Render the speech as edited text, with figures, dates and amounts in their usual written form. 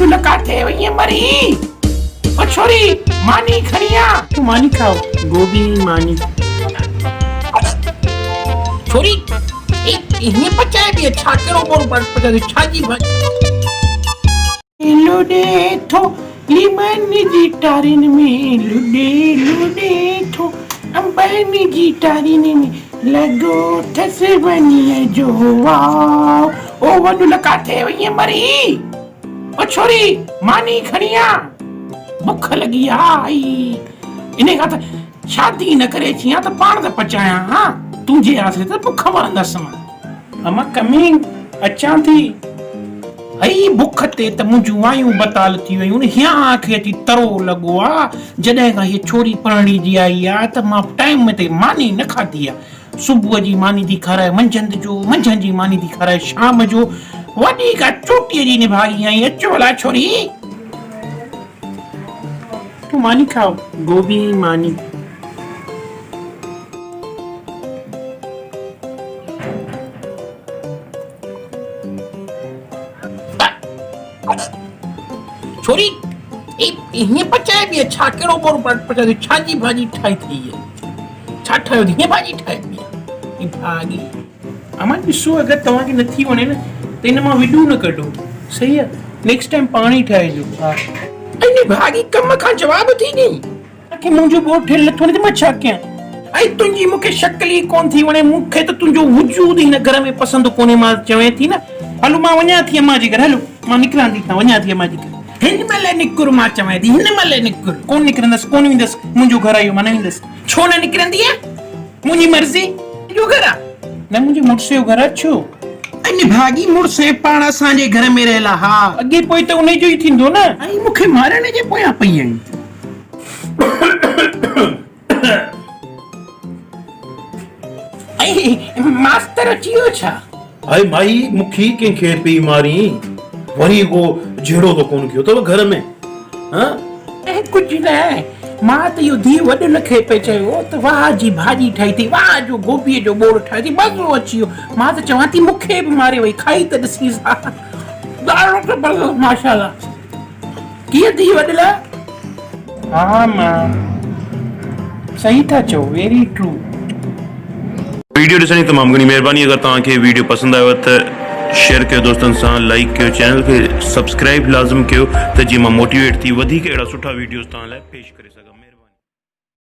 वॾु काथे वई मरी। ओ छोरी मानी खणिया, तू मानी खाओ, गोभी मानी। छोरी इन्हें पचाए भी अच्छा करो बोल पचा छाजी भाई लुडे थो लीमन जी टारिन में लुडे लुडे थो अंबन जी टारिन में लगो थस बनिए जो वाओ ओ वॾु काथे वई मरी। ओ छोरी मानी खणिया, बुख लगी आई इने का त शादी न करे छिया त पाण त पचाया। हां तुझे आसे त बुख मरंदस अम्मा कमिंग, अचां थी। हई बुख ते त मुंहिंजूं आयूं बताल थी वयूं हिया आंखे अची तरो लॻो आ। जॾहिं खां हीअ छोरी पढ़णी जी आई आहे त मां टाइम ते मानी न खाधी आहे। सुबुह जी मानी थी खाराए मंझंदि जो, मंझंदि जी मानी थी खाराए शाम जो। वॾी का चोटीअ जी निभागी आई। अचो भला छोरी तू मानी खाओ, गोभी मानी। छोरी इन्हें पचाए भी अच्छा करो बोल पचा छाजी भाजी ठाई थी है। छा ठायो थी भाजी ठाई थी ई भागी। अम्मा ॾिसो अगरि तव्हांखे नथी वणे न त इन मां विडू न कढो, सही आहे। नेक्स्ट टाइम पाण ई ठाहिजो। हा इन भागी कम खां जवाब थी नी कि मुंहिंजो बोर्ड ठहियल नथो वणे त मां छा कयां। ऐं तुंहिंजी मूंखे शक्ल ई कोन थी वणे, मूंखे त तुंहिंजो वजूद हिन घर में पसंदि कोन्हे। मां चवां थी न हलो मां वञा थी अम्मा जे घर, हलो मां निकिरां थी, वञा थी अम्मा जे घर। हिन महिल निकुर, मां चवां थी हिन महिल निकुर। कोन निकिरंदसि, कोन वेंदसि, मुंहिंजो घर आहे इहो, मां न वेंदसि। छो न निकिरंदी आहे? मुंहिंजी मर्ज़ी जो घर आहे न, मुंहिंजे मुड़ुस जो घर आहे। छो इन भागी मुड़ुस पाण असांजे घर में रहियला। हा अॻे पोइ त उन जो ई थींदो न। ऐं मूंखे मारण जे पोयां पई आहीं। ऐं मास्तर अची वियो छा? हाय माई मुखी कंहिंखे पई मारी, वरी को जहिड़ो तो कोन कयो अथव घर में। हाँ ऐं कुझु न, मां त इहो धीउ वॾनि खे पे चयो त वाह जी भाॼी ठाही थी, वाह जो गोभीअ जो बोर ठाही थी, मज़ो अची वियो। मां त चवां थी मूंखे बि मारे वई, खाई त ॾिसीस। ॾाढो ज़बरदस्त माशाल्लाह। कीअं थी वॾला? हा मां सही था चओ, वेरी ट्रू। वीडियो ॾिसण जी तमामु घणी महिरबानी। अगरि तव्हांखे वीडियो पसंदि आयो त शेयर कयो दोस्तनि सां, लाइक कयो, चैनल खे सब्सक्राइब लाज़िम कयो त जीअं मां मोटिवेट थी वधीक अहिड़ा सुठा वीडियोस तव्हां लाइ पेश करे सघां।